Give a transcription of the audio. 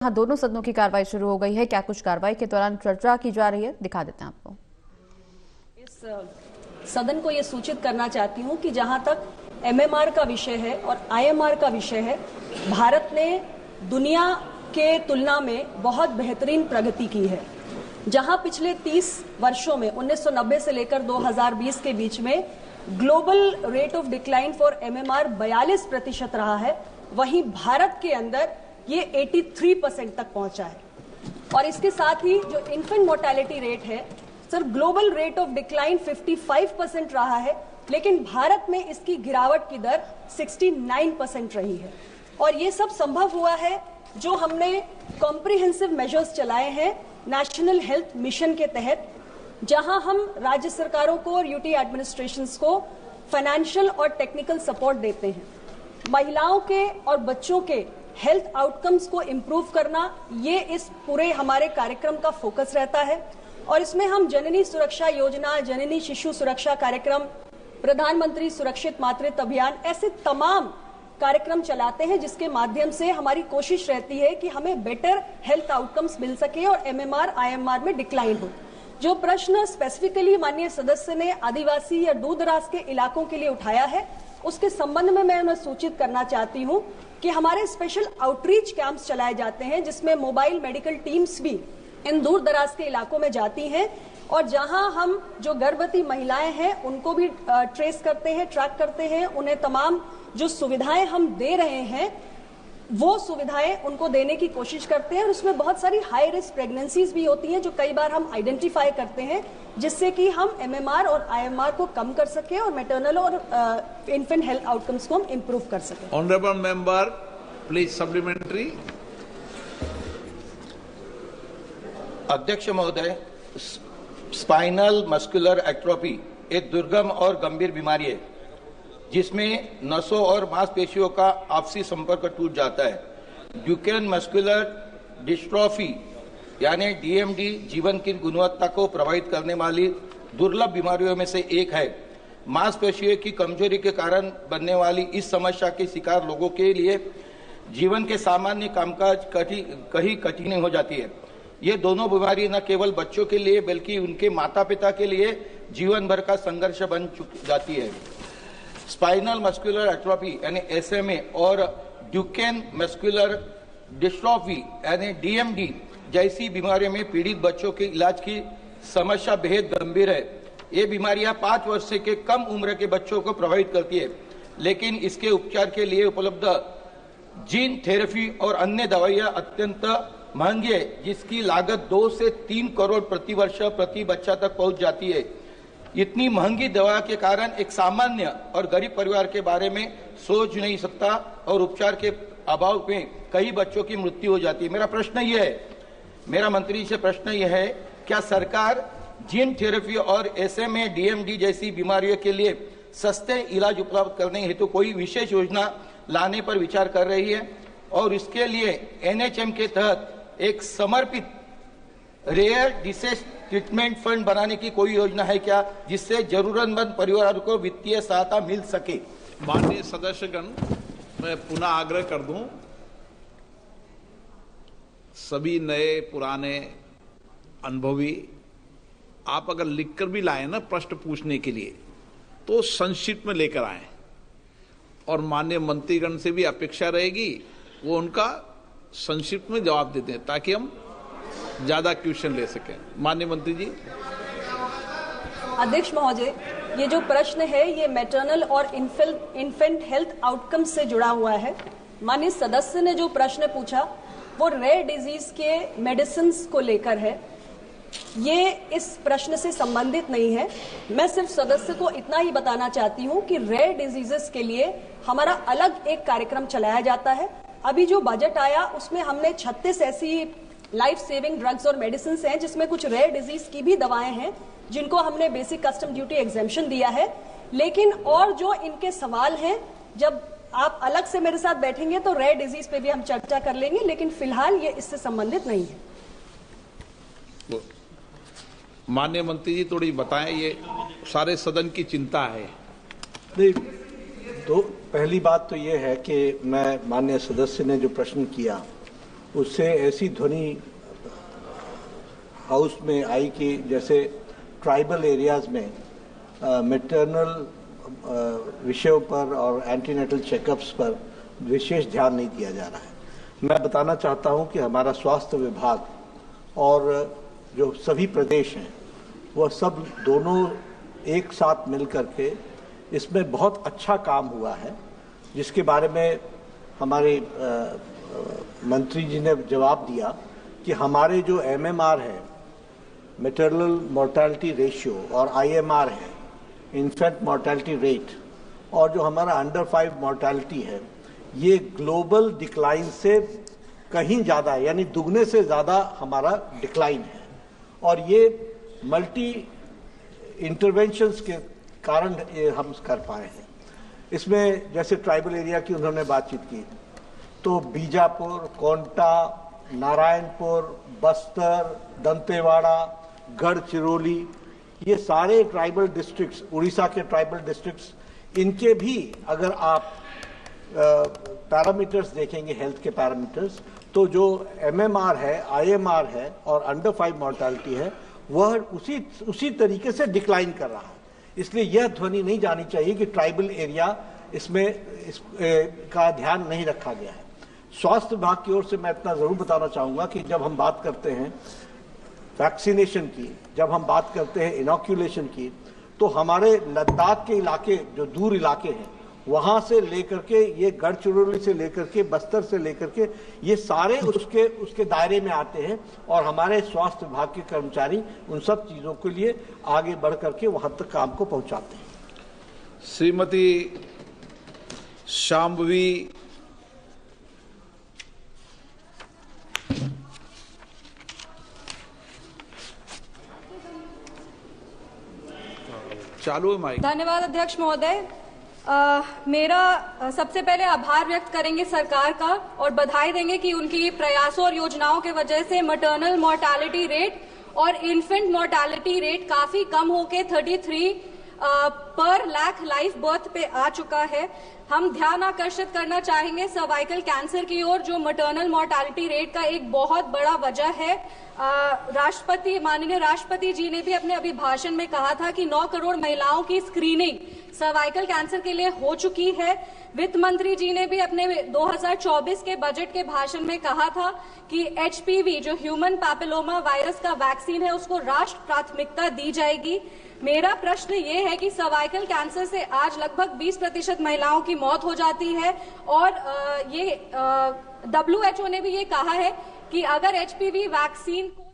यहाँ दोनों सदनों की कार्रवाई शुरू हो गई है। क्या कुछ कार्रवाई के दौरान चर्चा की जा रही है, दिखा देते हैं आपको। इस सदन को ये सूचित करना चाहती हूँ कि जहाँ तक एमएमआर का विषय है और आईएमआर का विषय है, भारत ने दुनिया के तुलना में बहुत बेहतरीन प्रगति की है। जहाँ पिछले 30 वर्षों में 1990 से लेकर 2020 के बीच में global rate of decline for MMR 42% रहा है, वहीं भारत के अंदर ये 83% तक पहुंचा है। और इसके साथ ही जो इन्फेंट मोर्टेलिटी रेट है, sir, global rate of decline 55% रहा है, लेकिन भारत में इसकी गिरावट की दर 69% रही है। और ये सब संभव हुआ है जो हमने कॉम्प्रिहेंसिव मेजर्स चलाए हैं नेशनल हेल्थ मिशन के तहत, जहां हम राज्य सरकारों को और यूटी एडमिनिस्ट्रेशंस को फाइनेंशियल और टेक्निकल सपोर्ट देते हैं। महिलाओं के और बच्चों के हेल्थ आउटकम्स को इम्प्रूव करना, ये इस पूरे हमारे कार्यक्रम का फोकस रहता है। और इसमें हम जननी सुरक्षा योजना, जननी शिशु सुरक्षा कार्यक्रम, प्रधानमंत्री सुरक्षित मातृत्व अभियान, ऐसे तमाम कार्यक्रम चलाते हैं जिसके माध्यम से हमारी कोशिश रहती है कि हमें बेटर हेल्थ आउटकम्स मिल सके और एमएमआर आईएमआर में डिक्लाइन हो। जो प्रश्न स्पेसिफिकली माननीय सदस्य ने आदिवासी या दूर दराज के इलाकों के लिए उठाया है, उसके संबंध में मैं उन्हें सूचित करना चाहती हूं कि हमारे स्पेशल आउटरीच कैंप्स चलाए जाते हैं, जिसमें मोबाइल मेडिकल टीम्स भी इन दूर दराज के इलाकों में जाती हैं और जहां हम जो गर्भवती महिलाएं हैं उनको भी ट्रेस करते हैं, ट्रैक करते हैं। उन्हें तमाम जो सुविधाएं हम दे रहे हैं वो सुविधाएं उनको देने की कोशिश करते हैं। और उसमें बहुत सारी हाई रिस्क प्रेगनेंसीज भी होती हैं जो कई बार हम आइडेंटिफाई करते हैं, जिससे कि हम एमएमआर और आईएमआर को कम कर सकें और मैटरनल और इन्फेंट हेल्थ आउटकम्स को हम इम्प्रूव कर सकें। Honourable member, please supplementary. अध्यक्ष महोदय, स्पाइनल मस्कुलर एट्रोफी एक दुर्गम और गंभीर बीमारी है जिसमें नसों और मांसपेशियों का आपसी संपर्क टूट जाता है। ड्यूकेन मस्कुलर डिस्ट्रॉफी यानी डीएमडी जीवन की गुणवत्ता को प्रभावित करने वाली दुर्लभ बीमारियों में से एक है। मांसपेशियों की कमजोरी के कारण बनने वाली इस समस्या के शिकार लोगों के लिए जीवन के सामान्य कामकाज कहीं कठिन हो जाती है। ये दोनों बीमारी न केवल बच्चों के लिए बल्कि उनके माता पिता के लिए जीवन भर का संघर्ष बन जाती है। स्पाइनल मस्कुलर एट्रोफी यानी एसएमए और ड्यूकेन मस्कुलर डिस्ट्रॉफी यानी डीएमडी जैसी बीमारियों में पीड़ित बच्चों के इलाज की समस्या बेहद गंभीर है। ये बीमारियां 5 वर्ष के कम उम्र के बच्चों को प्रभावित करती है, लेकिन इसके उपचार के लिए उपलब्ध जीन थेरेपी और अन्य दवाइयां अत्यंत महंगी है, जिसकी लागत 2 से 3 करोड़ प्रति वर्ष प्रति बच्चा तक पहुंच जाती है। इतनी महंगी दवा के कारण एक सामान्य और गरीब परिवार के बारे में सोच नहीं सकता और उपचार के अभाव में कई बच्चों की मृत्यु हो जाती है। मेरा मंत्री से प्रश्न यह है, क्या सरकार जीन थेरेपी और एसएमए डीएमडी जैसी बीमारियों के लिए सस्ते इलाज उपलब्ध करने हेतु कोई विशेष योजना लाने पर विचार कर रही है और इसके लिए एनएचएम के तहत एक समर्पित रेयर डिसीज ट्रीटमेंट फंड बनाने की कोई योजना है क्या, जिससे जरूरतमंद परिवारों को वित्तीय सहायता मिल सके? माननीय सदस्यगण, मैं पुनः आग्रह कर दूं, सभी नए पुराने अनुभवी आप अगर लिखकर भी लाए ना प्रश्न पूछने के लिए, तो संक्षिप्त में लेकर आए और माननीय मंत्रीगण से भी अपेक्षा रहेगी वो उनका संक्षिप्त में जवाब देते हैं ताकि हम ज्यादा क्वेश्चन ले सकें। माननीय मंत्री जी। अध्यक्ष महोदय, ये जो प्रश्न है ये मैटरनल और इन्फेंट हेल्थ आउटकम्स से जुड़ा हुआ है। माननीय सदस्य ने जो प्रश्न पूछा वो रेयर डिजीज के मेडिसिन को लेकर है, ये इस प्रश्न से संबंधित नहीं है। मैं सिर्फ सदस्य को इतना ही बताना चाहती हूँ कि रेयर डिजीजेस के लिए हमारा अलग एक कार्यक्रम चलाया जाता है। अभी जो बजट आया उसमें हमने 36 ऐसी लाइफ सेविंग ड्रग्स और मेडिसिन हैं जिसमें कुछ रेयर डिजीज की भी दवाएं हैं जिनको हमने बेसिक कस्टम ड्यूटी एग्जेम्पशन दिया है। लेकिन और जो इनके सवाल हैं, जब आप अलग से मेरे साथ बैठेंगे तो रेयर डिजीज पे भी हम चर्चा कर लेंगे, लेकिन फिलहाल ये इससे संबंधित नहीं है। माननीय मंत्री जी थोड़ी बताएं, ये सारे सदन की चिंता है। नहीं, तो पहली बात तो ये है कि मैं माननीय सदस्य ने जो प्रश्न किया उससे ऐसी ध्वनि हाउस में आई कि जैसे ट्राइबल एरियाज में मैटरनल विषयों पर और एंटीनेटल चेकअप्स पर विशेष ध्यान नहीं दिया जा रहा है। मैं बताना चाहता हूं कि हमारा स्वास्थ्य विभाग और जो सभी प्रदेश हैं वह सब दोनों एक साथ मिलकर के इसमें बहुत अच्छा काम हुआ है, जिसके बारे में हमारे मंत्री जी ने जवाब दिया कि हमारे जो एमएमआर है, मैटरनल मोर्टेलिटी रेशियो, और आईएमआर है, इन्फेंट मोर्टेलिटी रेट, और जो हमारा अंडर 5 मोर्टेलिटी है, ये ग्लोबल डिक्लाइन से कहीं ज़्यादा है, यानी दुगने से ज़्यादा हमारा डिक्लाइन है। और ये मल्टी इंटरवेंशंस के कारण ये हम कर पाए हैं। इसमें जैसे ट्राइबल एरिया की उन्होंने बातचीत की, तो बीजापुर, कोंटा, नारायणपुर, बस्तर, दंतेवाड़ा, गढ़चिरौली, ये सारे ट्राइबल डिस्ट्रिक्ट्स, उड़ीसा के ट्राइबल डिस्ट्रिक्ट्स, इनके भी अगर आप पैरामीटर्स देखेंगे, हेल्थ के पैरामीटर्स, तो जो एमएमआर है, आईएमआर है और अंडर 5 मोर्टेलिटी है, वह उसी तरीके से डिक्लाइन कर रहा है। इसलिए यह ध्वनि नहीं जानी चाहिए कि ट्राइबल एरिया का ध्यान नहीं रखा गया है। स्वास्थ्य विभाग की ओर से मैं इतना जरूर बताना चाहूंगा कि जब हम बात करते हैं वैक्सीनेशन की, जब हम बात करते हैं इनॉक्यूलेशन की, तो हमारे लद्दाख के इलाके, जो दूर इलाके हैं, वहां से लेकर के ये गढ़चिरौली से लेकर के बस्तर से लेकर के ये सारे उसके दायरे में आते हैं, और हमारे स्वास्थ्य विभाग के कर्मचारी उन सब चीजों के लिए आगे बढ़ करके वहां तक काम को पहुंचाते हैं। श्रीमती शांभवी चालू है माइक। धन्यवाद अध्यक्ष महोदय। मेरा सबसे पहले आभार व्यक्त करेंगे सरकार का और बधाई देंगे कि उनकी प्रयासों और योजनाओं के वजह से मैटरनल मोर्टेलिटी रेट और इन्फेंट मोर्टेलिटी रेट काफी कम होके 33 पर लाख लाइफ बर्थ पे आ चुका है। हम ध्यान आकर्षित करना चाहेंगे सर्वाइकल कैंसर की ओर, जो मैटरनल मोर्टेलिटी रेट का एक बहुत बड़ा वजह है। माननीय राष्ट्रपति जी ने भी अपने अभिभाषण में कहा था कि 9 करोड़ महिलाओं की स्क्रीनिंग सर्वाइकल कैंसर के लिए हो चुकी है। वित्त मंत्री जी ने भी अपने 2024 के बजट के भाषण में कहा था कि HPV, जो ह्यूमन पैपिलोमा वायरस का वैक्सीन है, उसको राष्ट्र प्राथमिकता दी जाएगी। मेरा प्रश्न ये है कि सर्वाइकल कैंसर से आज लगभग 20% महिलाओं की मौत हो जाती है, और ये WHO ने भी ये कहा है कि अगर HPV वैक्सीन को